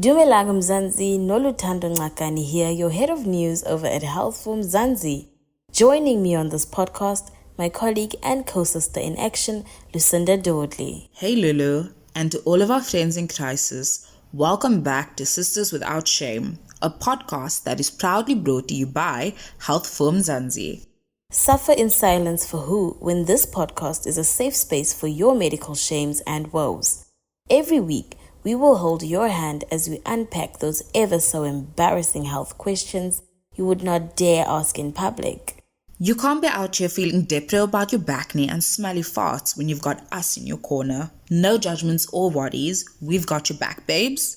Dumelang Mzansi, Noluthando Ngakani here, your head of news over at Health for Mzansi. Joining me on this podcast, my colleague and co-sister in action, Lucinda Dordley. Hey Lulu, and to all of our friends in crisis, welcome back to Sisters Without Shame, a podcast that is proudly brought to you by Health for Mzansi. Suffer in silence for who, when this podcast is a safe space for your medical shames and woes. Every week, we will hold your hand as we unpack those ever so embarrassing health questions you would not dare ask in public. You can't be out here feeling depro about your back knee and smelly farts when you've got us in your corner. No judgments or worries, we've got your back, babes.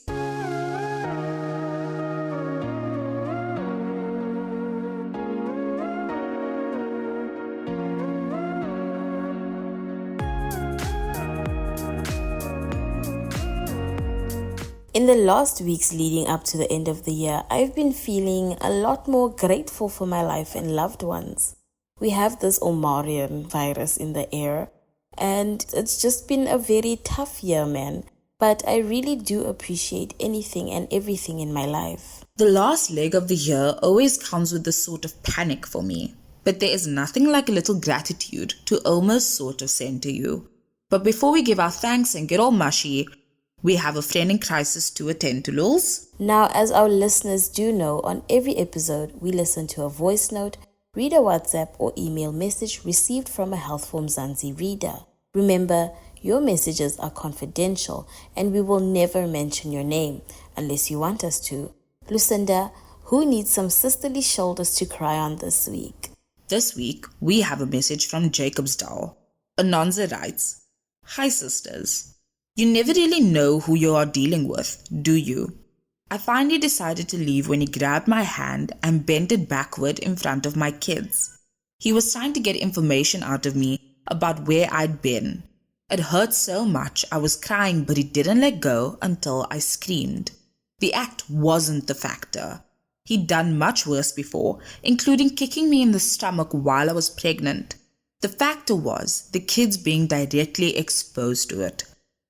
In the last weeks leading up to the end of the year, I've been feeling a lot more grateful for my life and loved ones. We have this Omarian virus in the air, and it's just been a very tough year, man. But I really do appreciate anything and everything in my life. The last leg of the year always comes with this sort of panic for me, but there is nothing like a little gratitude to almost sort of center you. But before we give our thanks and get all mushy, we have a friend in crisis to attend to, Lulz. Now, as our listeners do know, on every episode, we listen to a voice note, read a WhatsApp or email message received from a Health for Mzansi reader. Remember, your messages are confidential and we will never mention your name unless you want us to. Lucinda, who needs some sisterly shoulders to cry on this week? This week, we have a message from Jacobsdal. Anonza writes, "Hi sisters. You never really know who you are dealing with, do you? I finally decided to leave when he grabbed my hand and bent it backward in front of my kids. He was trying to get information out of me about where I'd been. It hurt so much I was crying, but he didn't let go until I screamed. The act wasn't the factor. He'd done much worse before, including kicking me in the stomach while I was pregnant. The factor was the kids being directly exposed to it.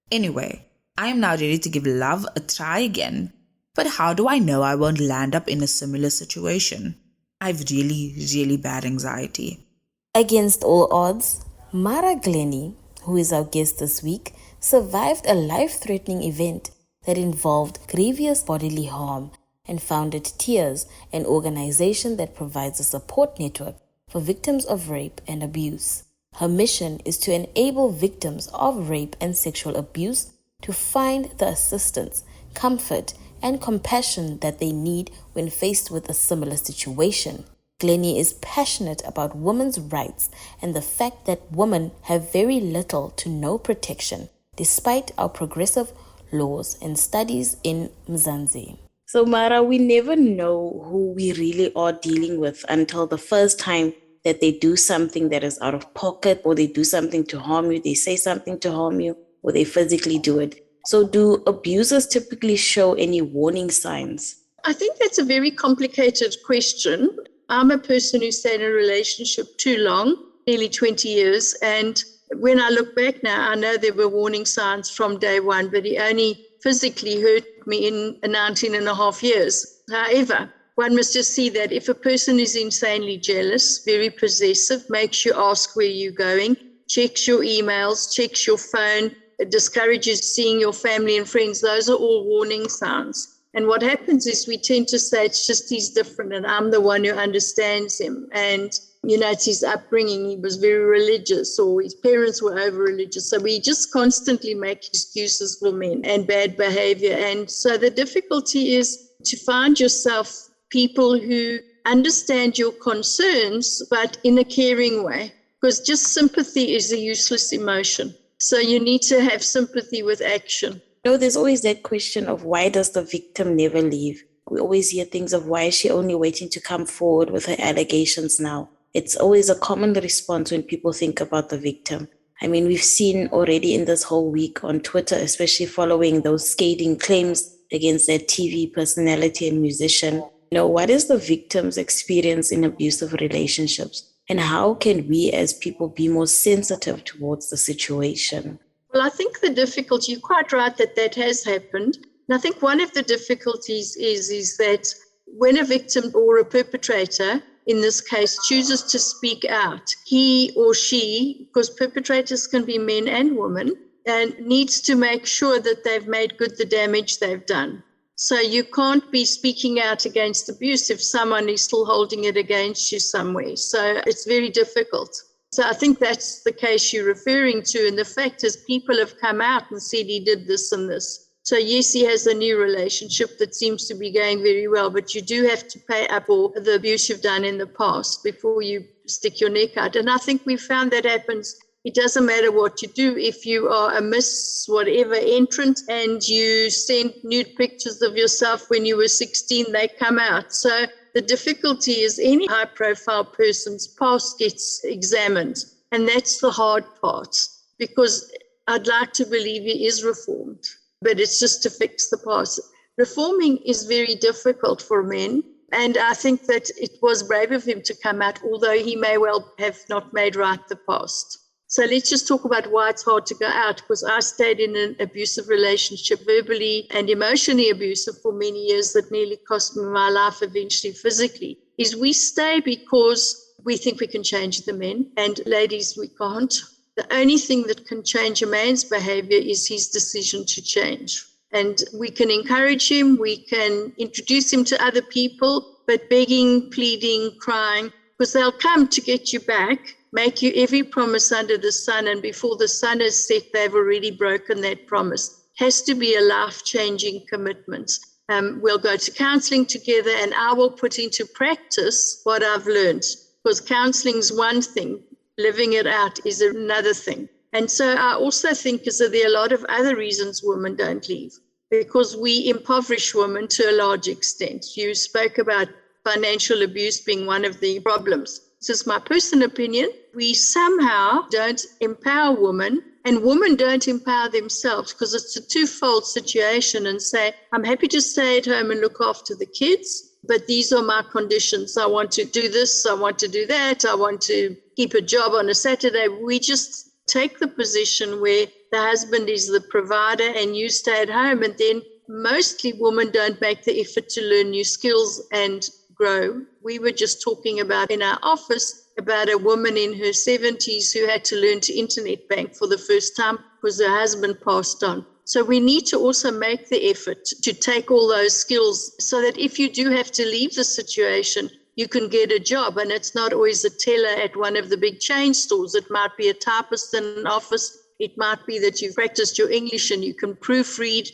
Anyway, I am now ready to give love a try again. But how do I know I won't land up in a similar situation? I've really bad anxiety." Against all odds, Mara Glennie, who is our guest this week, survived a life-threatening event that involved grievous bodily harm and founded Tears, an organization that provides a support network for victims of rape and abuse. Her mission is to enable victims of rape and sexual abuse to find the assistance, comfort, and compassion that they need when faced with a similar situation. Glennie is passionate about women's rights and the fact that women have very little to no protection, despite our progressive laws and studies in Mzansi. So Mara, we never know who we really are dealing with until the first time that they do something that is out of pocket, or they do something to harm you, they say something to harm you, or they physically do it. So do abusers typically show any warning signs? I think that's a very complicated question. I'm a person who stayed in a relationship too long, nearly 20 years. And when I look back now, I know there were warning signs from day one, but he only physically hurt me in 19 and a half years. However, one must just see that if a person is insanely jealous, very possessive, makes you ask where you're going, checks your emails, checks your phone, discourages seeing your family and friends, those are all warning signs. And what happens is we tend to say it's just he's different and I'm the one who understands him. And, it's his upbringing. He was very religious, or his parents were over-religious. So we just constantly make excuses for men and bad behavior. And so the difficulty is to find yourself people who understand your concerns, but in a caring way, because just sympathy is a useless emotion. So you need to have sympathy with action. There's always that question of why does the victim never leave? We always hear things of why is she only waiting to come forward with her allegations now? It's always a common response when people think about the victim. I mean, we've seen already in this whole week on Twitter, especially following those scathing claims against that TV personality and musician. What is the victim's experience in abusive relationships? And how can we as people be more sensitive towards the situation? Well, I think the difficulty, you're quite right that has happened. And I think one of the difficulties is that when a victim or a perpetrator, in this case, chooses to speak out, he or she, because perpetrators can be men and women, and needs to make sure that they've made good the damage they've done. So you can't be speaking out against abuse if someone is still holding it against you somewhere. So it's very difficult. So I think that's the case you're referring to. And the fact is people have come out and said he did this and this. So yes, he has a new relationship that seems to be going very well, but you do have to pay up for the abuse you've done in the past before you stick your neck out. And I think we found that happens. It doesn't matter what you do. If you are a Miss whatever entrant and you send nude pictures of yourself when you were 16, they come out. So the difficulty is any high-profile person's past gets examined. And that's the hard part, because I'd like to believe he is reformed, but it's just to fix the past. Reforming is very difficult for men. And I think that it was brave of him to come out, although he may well have not made right the past. So let's just talk about why it's hard to go out, because I stayed in an abusive relationship, verbally and emotionally abusive for many years that nearly cost me my life, eventually physically. Is we stay because we think we can change the men, and ladies, we can't. The only thing that can change a man's behavior is his decision to change. And we can encourage him, we can introduce him to other people, but begging, pleading, crying, because they'll come to get you back, make you every promise under the sun, and before the sun is set, they've already broken that promise. Has to be a life-changing commitment. We'll go to counselling together, and I will put into practice what I've learned, because counselling's one thing, living it out is another thing. And so I also think is that there are a lot of other reasons women don't leave, because we impoverish women to a large extent. You spoke about financial abuse being one of the problems. This is my personal opinion. We somehow don't empower women, and women don't empower themselves, because it's a twofold situation, and say, I'm happy to stay at home and look after the kids, but these are my conditions. I want to do this, I want to do that, I want to keep a job on a Saturday. We just take the position where the husband is the provider and you stay at home, and then mostly women don't make the effort to learn new skills and grow. We were just talking about in our office about a woman in her 70s who had to learn to internet bank for the first time because her husband passed on. So we need to also make the effort to take all those skills so that if you do have to leave the situation, you can get a job. And it's not always a teller at one of the big chain stores. It might be a typist in an office. It might be that you've practiced your English and you can proofread.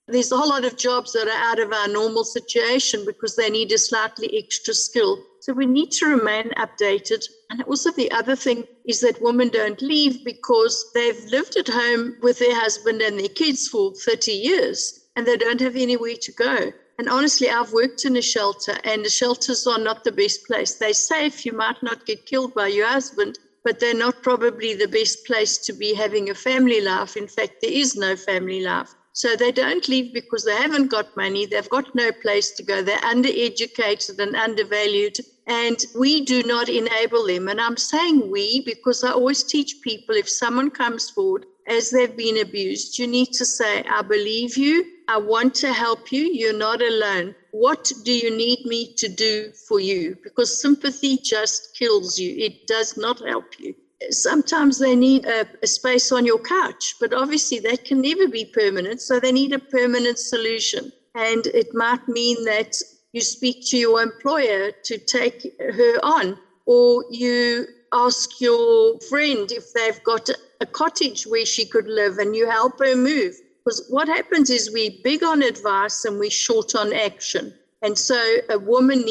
There's a whole lot of jobs that are out of our normal situation because they need a slightly extra skill. So we need to remain updated. And also the other thing is that women don't leave because they've lived at home with their husband and their kids for 30 years and they don't have anywhere to go. And honestly, I've worked in a shelter, and the shelters are not the best place. They're safe, you might not get killed by your husband, but they're not probably the best place to be having a family life. In fact, there is no family life. So they don't leave because they haven't got money. They've got no place to go. They're undereducated and undervalued. And we do not enable them. And I'm saying we because I always teach people, if someone comes forward as they've been abused, you need to say, I believe you. I want to help you. You're not alone. What do you need me to do for you? Because sympathy just kills you. It does not help you. Sometimes they need a space on your couch, but obviously that can never be permanent. So they need a permanent solution. And it might mean that you speak to your employer to take her on, or you ask your friend if they've got a cottage where she could live and you help her move. Because what happens is we're big on advice and we're short on action. And so a woman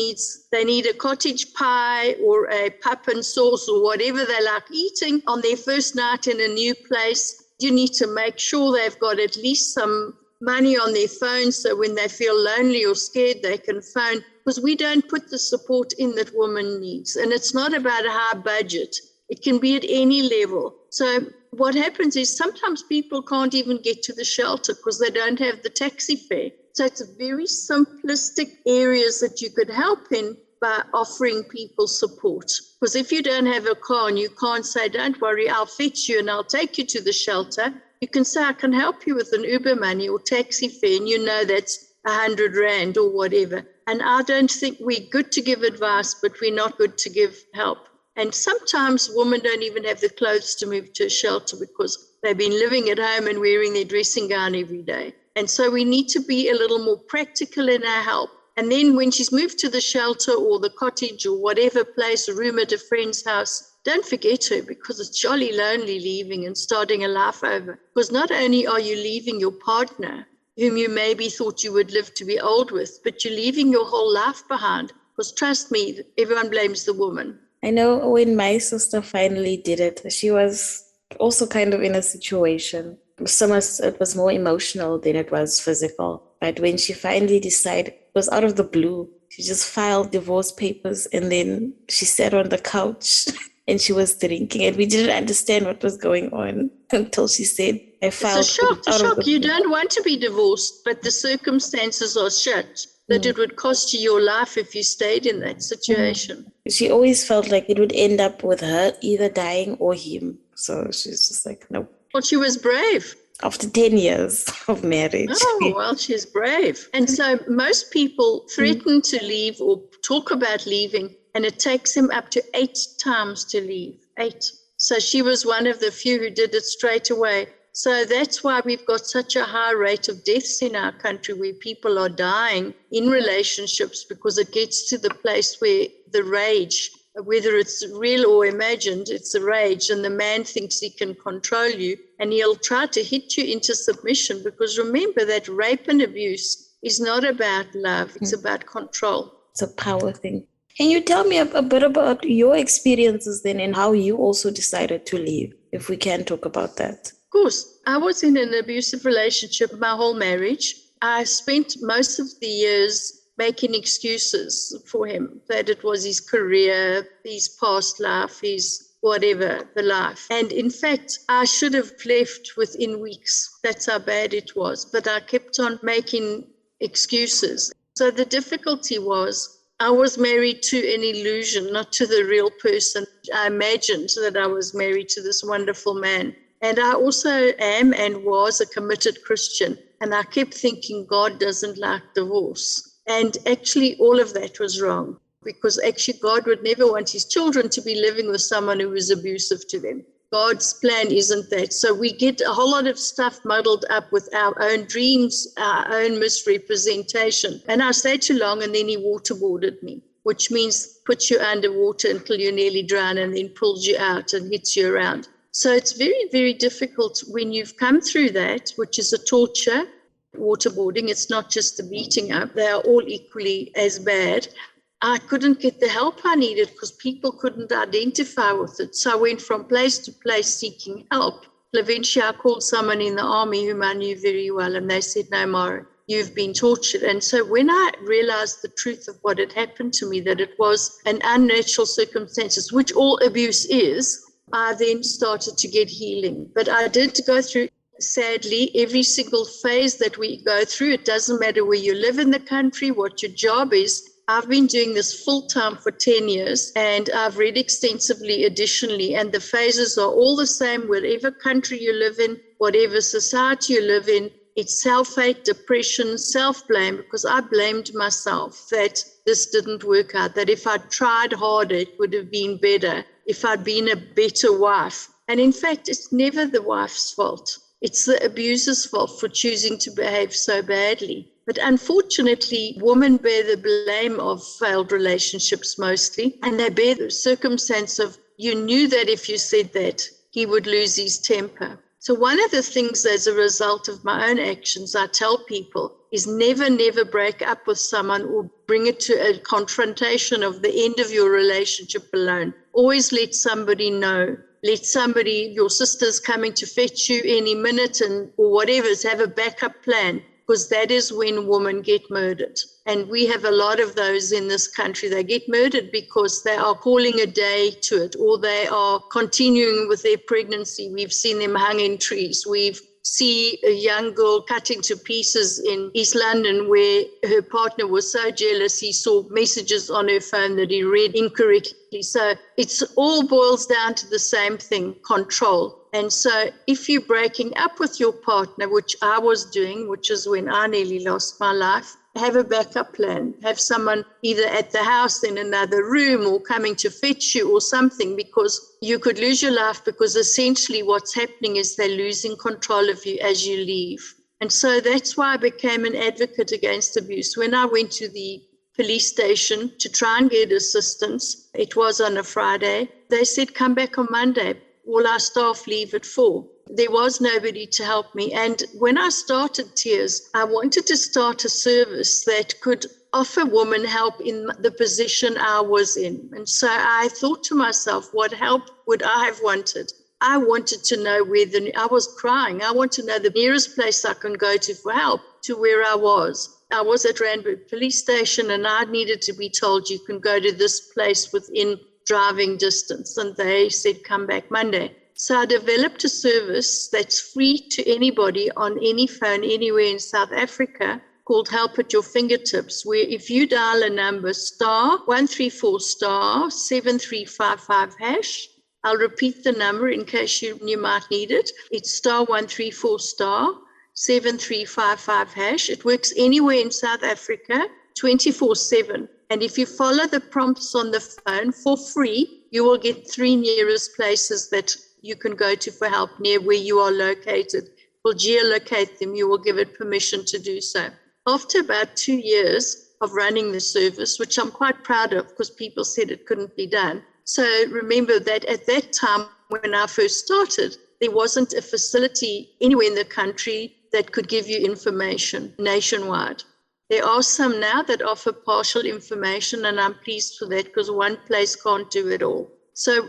they need a cottage pie or a pup and sauce or whatever they like eating on their first night in a new place. You need to make sure they've got at least some money on their phone so when they feel lonely or scared, they can phone. Because we don't put the support in that woman needs. And it's not about a high budget. It can be at any level. So what happens is sometimes people can't even get to the shelter because they don't have the taxi fare. So it's very simplistic areas that you could help in by offering people support. Because if you don't have a car and you can't say, don't worry, I'll fetch you and I'll take you to the shelter, you can say, I can help you with an Uber money or taxi fare, and you know that's 100 Rand or whatever. And I don't think we're good to give advice, but we're not good to give help. And sometimes women don't even have the clothes to move to a shelter because they've been living at home and wearing their dressing gown every day. And so we need to be a little more practical in our help. And then when she's moved to the shelter or the cottage or whatever place, a room at a friend's house, don't forget her, because it's jolly lonely leaving and starting a life over. Because not only are you leaving your partner, whom you maybe thought you would live to be old with, but you're leaving your whole life behind. Because trust me, everyone blames the woman. I know when my sister finally did it, she was also kind of in a situation. It was more emotional than it was physical. But when she finally decided, it was out of the blue. She just filed divorce papers and then she sat on the couch and she was drinking. And we didn't understand what was going on until she said, I filed. It's a shock. You don't want to be divorced, but the circumstances are such that it would cost you your life if you stayed in that situation. She always felt like it would end up with her either dying or him. So she's just like, no. Well, she was brave. After 10 years of marriage. Oh, well, she's brave. And so most people threaten to leave or talk about leaving, and it takes them up to 8 times to leave. 8. So she was one of the few who did it straight away. So that's why we've got such a high rate of deaths in our country, where people are dying in relationships, because it gets to the place where the rage, whether it's real or imagined, it's the rage, and the man thinks he can control you and he'll try to hit you into submission, because remember that rape and abuse is not about love, it's about control. It's a power thing. Can you tell me a bit about your experiences then and how you also decided to leave, if we can talk about that? Of course, I was in an abusive relationship my whole marriage. I spent most of the years making excuses for him, that it was his career, his past life, his whatever, the life. And in fact, I should have left within weeks. That's how bad it was. But I kept on making excuses. So the difficulty was, I was married to an illusion, not to the real person. I imagined that I was married to this wonderful man. And I also am and was a committed Christian. And I kept thinking God doesn't like divorce. And actually all of that was wrong, because actually God would never want his children to be living with someone who was abusive to them. God's plan isn't that. So we get a whole lot of stuff muddled up with our own dreams, our own misrepresentation. And I stayed too long, and then he waterboarded me, which means puts you underwater until you nearly drown and then pulls you out and hits you around. So it's very, very difficult when you've come through that, which is a torture, waterboarding. It's not just the beating up. They are all equally as bad. I couldn't get the help I needed because people couldn't identify with it. So I went from place to place seeking help. Eventually I called someone in the army whom I knew very well, and they said, no, Mara, you've been tortured. And so when I realized the truth of what had happened to me, that it was an unnatural circumstances, which all abuse is, I then started to get healing. But I did go through, sadly, every single phase that we go through. It doesn't matter where you live in the country, what your job is. I've been doing this full time for 10 years, and I've read extensively additionally, and the phases are all the same, whatever country you live in, whatever society you live in. It's self-hate, depression, self-blame, because I blamed myself that this didn't work out, that if I'd tried harder, it would have been better, if I'd been a better wife. And in fact, it's never the wife's fault. It's the abuser's fault for choosing to behave so badly. But unfortunately, women bear the blame of failed relationships mostly, and they bear the circumstance of, you knew that if you said that, he would lose his temper. So one of the things as a result of my own actions, I tell people is never break up with someone or bring it to a confrontation of the end of your relationship alone. Always let somebody know. Let somebody, your sister's coming to fetch you any minute or whatever, have a backup plan, because that is when women get murdered. And we have a lot of those in this country. They get murdered because they are calling a day to it, or they are continuing with their pregnancy. We've seen them hung in trees. We've seen a young girl cut into pieces in East London where her partner was so jealous he saw messages on her phone that he read incorrectly. So it's all boils down to the same thing, control. And so if you're breaking up with your partner, which I was doing, which is when I nearly lost my life, have a backup plan. Have someone either at the house in another room or coming to fetch you or something, because you could lose your life, because essentially what's happening is they're losing control of you as you leave. And so that's why I became an advocate against abuse. When I went to the police station to try and get assistance, it was on a Friday, they said, come back on Monday. All our staff leave at 4. There was nobody to help me. And when I started Tears, I wanted to start a service that could offer women help in the position I was in. And so I thought to myself, what help would I have wanted? I wanted to know I was crying. I want to know the nearest place I can go to for help to where I was. I was at Randburg Police Station, and I needed to be told you can go to this place within driving distance. And they said, come back Monday. So I developed a service that's free to anybody on any phone anywhere in South Africa called Help at Your Fingertips, where if you dial a number *134*7355#, I'll repeat the number in case you might need it. It's *134*7355#. It works anywhere in South Africa, 24/7. And if you follow the prompts on the phone for free, you will get 3 nearest places that you can go to for help near where you are located. We'll geolocate them. You will give it permission to do so. After about 2 years of running the service, which I'm quite proud of because people said it couldn't be done. So remember that at that time, when I first started, there wasn't a facility anywhere in the country that could give you information nationwide. There are some now that offer partial information, and I'm pleased for that because one place can't do it all. So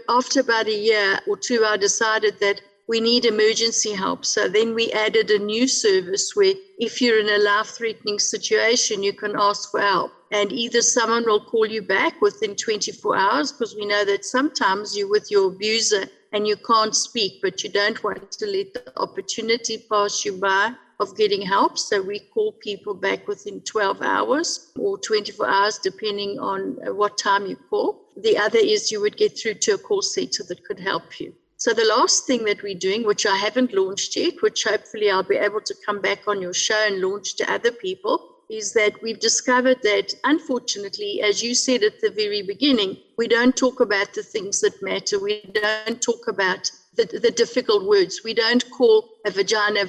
after about a year or 2, I decided that we need emergency help. So then we added a new service where if you're in a life-threatening situation, you can ask for help. And either someone will call you back within 24 hours, because we know that sometimes you're with your abuser and you can't speak, but you don't want to let the opportunity pass you by of getting help. So we call people back within 12 hours or 24 hours, depending on what time you call. The other is you would get through to a call center that could help you. So the last thing that we're doing, which I haven't launched yet, which hopefully I'll be able to come back on your show and launch to other people, is that we've discovered that, unfortunately, as you said at the very beginning, we don't talk about the things that matter. We don't talk about the difficult words. We don't call a vagina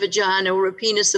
or a penis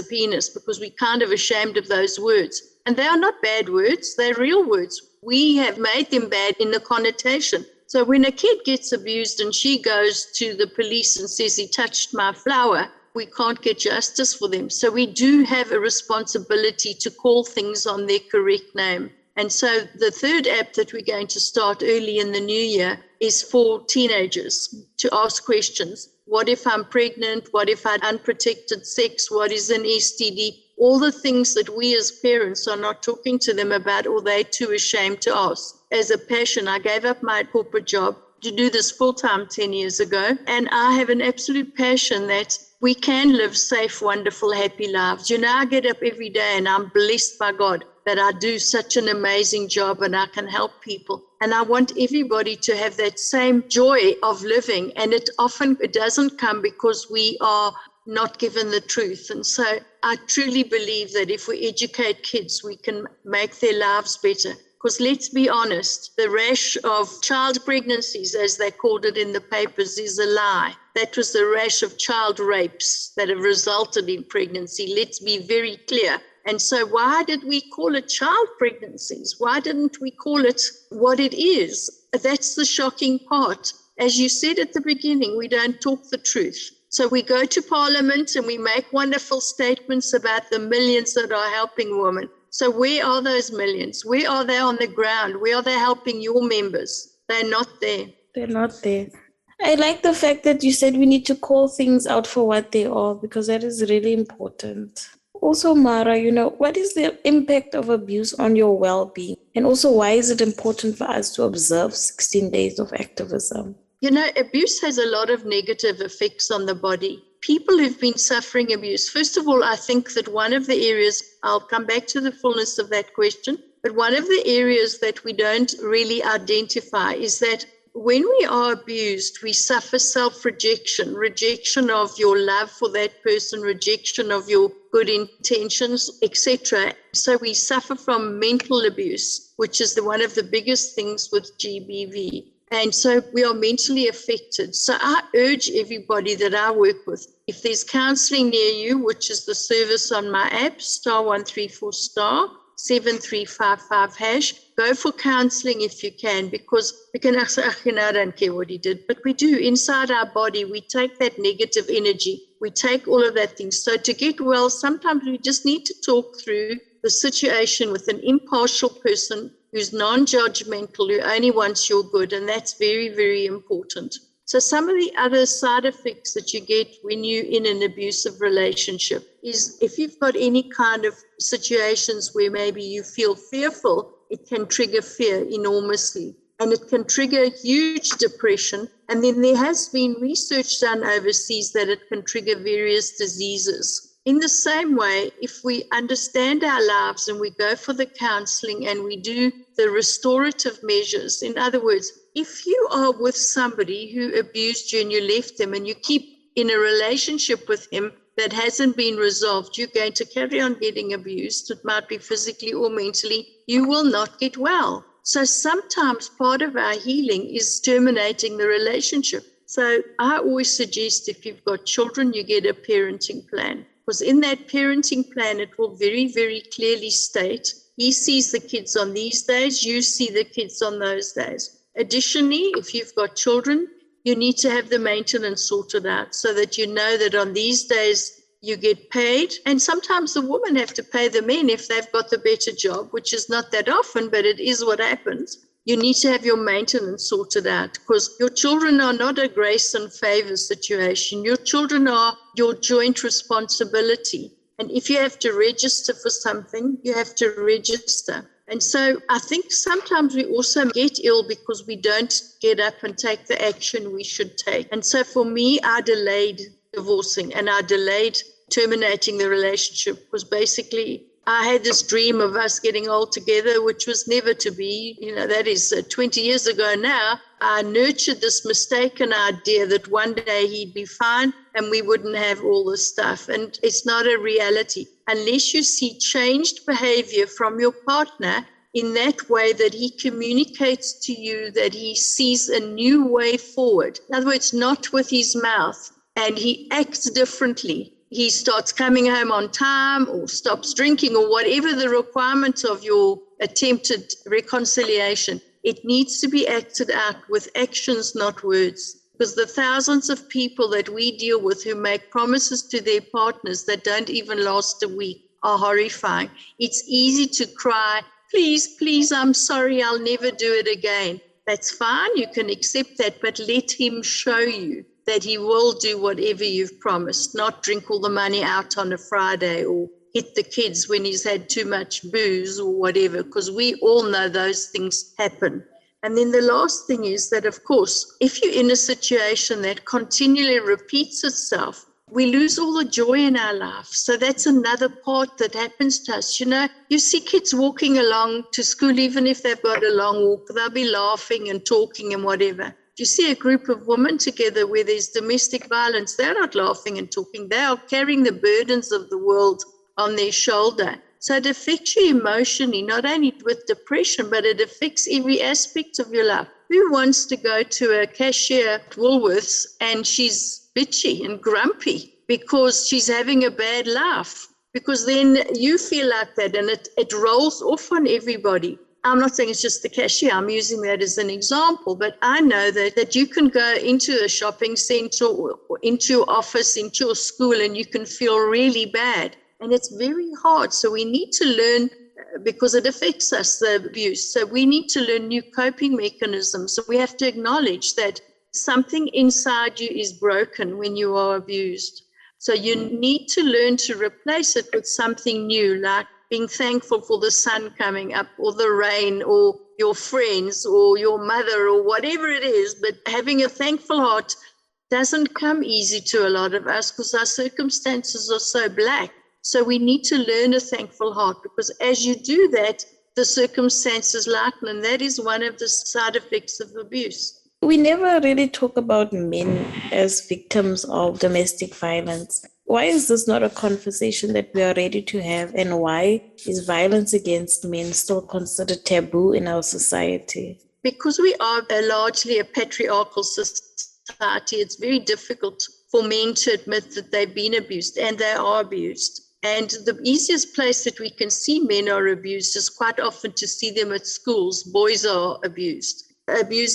because we're kind of ashamed of those words. And they are not bad words. They're real words. We have made them bad in the connotation. So when a kid gets abused and she goes to the police and says, he touched my flower, we can't get justice for them. So we do have a responsibility to call things on their correct name. And so the third app that we're going to start early in the new year is for teenagers to ask questions. What if I'm pregnant? What if I had unprotected sex? What is an STD? All the things that we as parents are not talking to them about, or they're too ashamed to ask. As a passion, I gave up my corporate job to do this full-time 10 years ago. And I have an absolute passion that we can live safe, wonderful, happy lives. You know, I get up every day and I'm blessed by God that I do such an amazing job and I can help people. And I want everybody to have that same joy of living. And it doesn't come because we are not given the truth. And so I truly believe that if we educate kids, we can make their lives better. Because let's be honest, the rash of child pregnancies, as they called it in the papers, is a lie. That was the rash of child rapes that have resulted in pregnancy. Let's be very clear. And so why did we call it child pregnancies? Why didn't we call it what it is? That's the shocking part. As you said at the beginning, we don't talk the truth. So we go to Parliament and we make wonderful statements about the millions that are helping women. So where are those millions? Where are they on the ground? Where are they helping your members? They're not there. They're not there. I like the fact that you said we need to call things out for what they are, because that is really important. Also, Mara, what is the impact of abuse on your well-being? And also, why is it important for us to observe 16 days of activism? Abuse has a lot of negative effects on the body. People who've been suffering abuse, first of all, I think that one of the areas, I'll come back to the fullness of that question, but one of the areas that we don't really identify is that when we are abused, we suffer self-rejection, rejection of your love for that person, rejection of your good intentions, etc. So we suffer from mental abuse, which is one of the biggest things with GBV. And so we are mentally affected. So I urge everybody that I work with, if there's counselling near you, which is the service on my app, *134*, 7355 hash, go for counselling if you can, because we can say, I don't care what he did, but we do. Inside our body, we take that negative energy, we take all of that thing. So to get well, sometimes we just need to talk through the situation with an impartial person who's non-judgmental, who only wants your good, and that's very, very important. So some of the other side effects that you get when you're in an abusive relationship is if you've got any kind of situations where maybe you feel fearful, it can trigger fear enormously, and it can trigger huge depression. And then there has been research done overseas that it can trigger various diseases. In the same way, if we understand our lives and we go for the counseling and we do the restorative measures, in other words, if you are with somebody who abused you and you left them and you keep in a relationship with him that hasn't been resolved, you're going to carry on getting abused. It might be physically or mentally. You will not get well. So sometimes part of our healing is terminating the relationship. So I always suggest if you've got children, you get a parenting plan. Because in that parenting plan, it will very, very clearly state, he sees the kids on these days, you see the kids on those days. Additionally, if you've got children, you need to have the maintenance sorted out so that you know that on these days you get paid. And sometimes the women have to pay the men if they've got the better job, which is not that often, but it is what happens. You need to have your maintenance sorted out because your children are not a grace and favor situation. Your children are your joint responsibility. And if you have to register for something, you have to register. And so I think sometimes we also get ill because we don't get up and take the action we should take. And so for me, I delayed divorcing and I delayed terminating the relationship because basically I had this dream of us getting old together, which was never to be. That is 20 years ago now. I nurtured this mistaken idea that one day he'd be fine and we wouldn't have all this stuff. And it's not a reality. Unless you see changed behavior from your partner in that way that he communicates to you that he sees a new way forward. In other words, not with his mouth, and he acts differently. He starts coming home on time or stops drinking or whatever the requirements of your attempted reconciliation. It needs to be acted out with actions, not words. Because the thousands of people that we deal with who make promises to their partners that don't even last a week are horrifying. It's easy to cry, please, please, I'm sorry, I'll never do it again. That's fine, you can accept that, but let him show you that he will do whatever you've promised, not drink all the money out on a Friday or hit the kids when he's had too much booze or whatever, because we all know those things happen. And then the last thing is that, of course, if you're in a situation that continually repeats itself, we lose all the joy in our life. So that's another part that happens to us. You see kids walking along to school, even if they've got a long walk, they'll be laughing and talking and whatever. You see a group of women together where there's domestic violence, they're not laughing and talking. They are carrying the burdens of the world on their shoulder. So it affects you emotionally, not only with depression, but it affects every aspect of your life. Who wants to go to a cashier at Woolworths and she's bitchy and grumpy because she's having a bad laugh? Because then you feel like that and it rolls off on everybody. I'm not saying it's just the cashier. I'm using that as an example, but I know that you can go into a shopping center or into your office, into your school, and you can feel really bad. And it's very hard. So we need to learn, because it affects us, the abuse. So we need to learn new coping mechanisms. So we have to acknowledge that something inside you is broken when you are abused. So you need to learn to replace it with something new, like being thankful for the sun coming up or the rain or your friends or your mother or whatever it is. But having a thankful heart doesn't come easy to a lot of us because our circumstances are so black. So we need to learn a thankful heart, because as you do that, the circumstances lighten, and that is one of the side effects of abuse. We never really talk about men as victims of domestic violence. Why is this not a conversation that we are ready to have, and why is violence against men still considered taboo in our society? Because we are largely a patriarchal society, it's very difficult for men to admit that they've been abused, and they are abused. And the easiest place that we can see men are abused is quite often to see them at schools. Boys are abused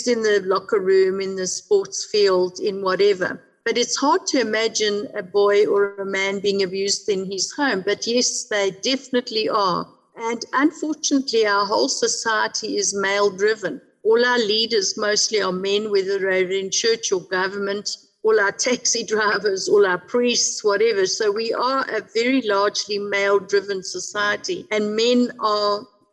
in the locker room, in the sports field, in whatever. But it's hard to imagine a boy or a man being abused in his home. But yes, they definitely are. And unfortunately, our whole society is male-driven. All our leaders mostly are men, whether they're in church or government, all our taxi drivers, all our priests, whatever. So we are a very largely male-driven society, and men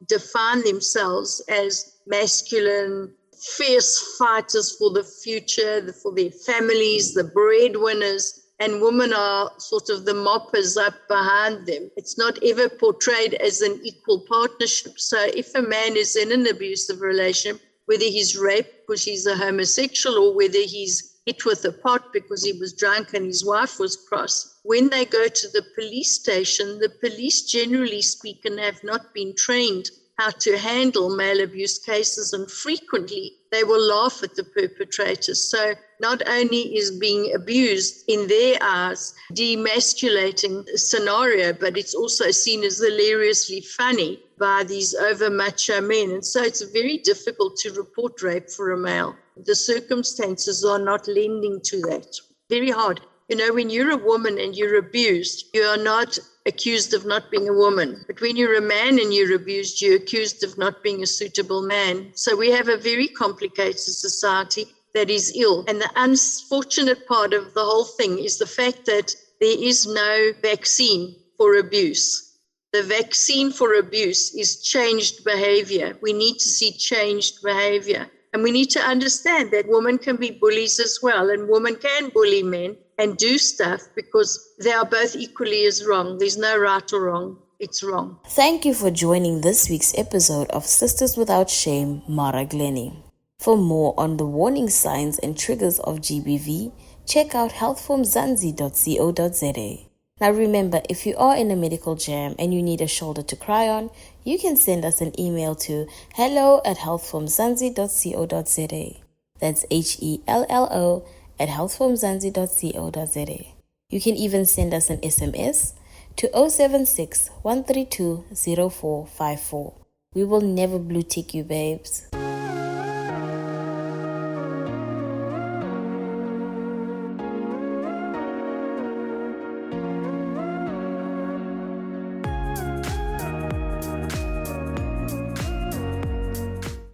define themselves as masculine, fierce fighters for the future, for their families, the breadwinners, and women are sort of the moppers up behind them. It's not ever portrayed as an equal partnership. So if a man is in an abusive relationship, whether he's raped because he's a homosexual or whether he's hit with a pot because he was drunk and his wife was cross, when they go to the police station, the police, generally speaking, have not been trained how to handle male abuse cases, and frequently they will laugh at the perpetrators. So not only is being abused in their eyes demasculating scenario, but it's also seen as hilariously funny by these over macho men. And so it's very difficult to report rape for a male. The circumstances are not lending to that. Very hard. You know, when you're a woman and you're abused, you are not accused of not being a woman. But when you're a man and you're abused, you're accused of not being a suitable man. So we have a very complicated society that is ill. And the unfortunate part of the whole thing is the fact that there is no vaccine for abuse. The vaccine for abuse is changed behavior. We need to see changed behavior. And we need to understand that women can be bullies as well, and women can bully men and do stuff because they are both equally as wrong. There's no right or wrong. It's wrong. Thank you for joining this week's episode of Sisters Without Shame, Mara Glennie. For more on the warning signs and triggers of GBV, check out healthformzansi.co.za. Now remember, if you are in a medical jam and you need a shoulder to cry on, you can send us an email to hello@healthformzansi.co.za. That's HELLO@healthformzansi.co.za. You can even send us an SMS to 076 132 0454. We will never blue tick you, babes.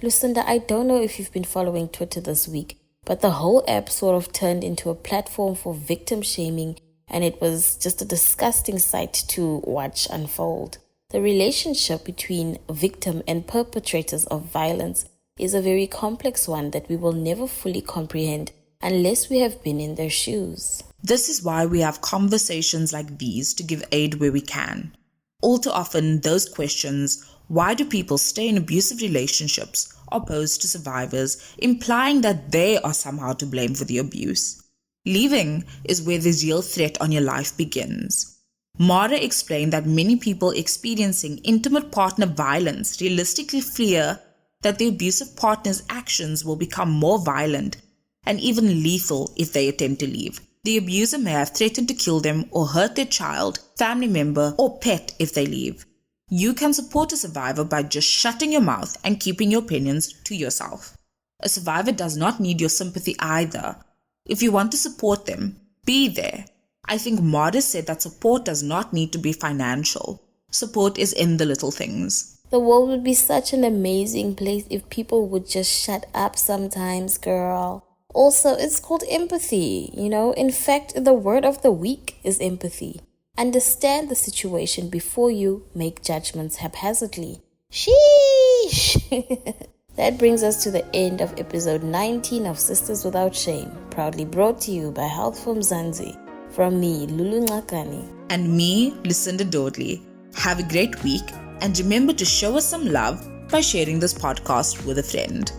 Lucinda, I don't know if you've been following Twitter this week, but the whole app sort of turned into a platform for victim shaming, and it was just a disgusting sight to watch unfold. The relationship between victim and perpetrators of violence is a very complex one that we will never fully comprehend unless we have been in their shoes. This is why we have conversations like these to give aid where we can. All too often, those questions, why do people stay in abusive relationships, are posed to survivors, implying that they are somehow to blame for the abuse. Leaving is where the real threat on your life begins. Mara explained that many people experiencing intimate partner violence realistically fear that the abusive partner's actions will become more violent and even lethal if they attempt to leave. The abuser may have threatened to kill them or hurt their child, family member, or pet if they leave. You can support a survivor by just shutting your mouth and keeping your opinions to yourself. A survivor does not need your sympathy either. If you want to support them, be there. I think Mara said that support does not need to be financial. Support is in the little things. The world would be such an amazing place if people would just shut up sometimes, girl. Also, it's called empathy, In fact, the word of the week is empathy. Understand the situation before you make judgments haphazardly. Sheesh! That brings us to the end of episode 19 of Sisters Without Shame, proudly brought to you by Health for Mzansi. From me, Lulu Ngakani. And me, Lucinda Dodley. Have a great week, and remember to show us some love by sharing this podcast with a friend.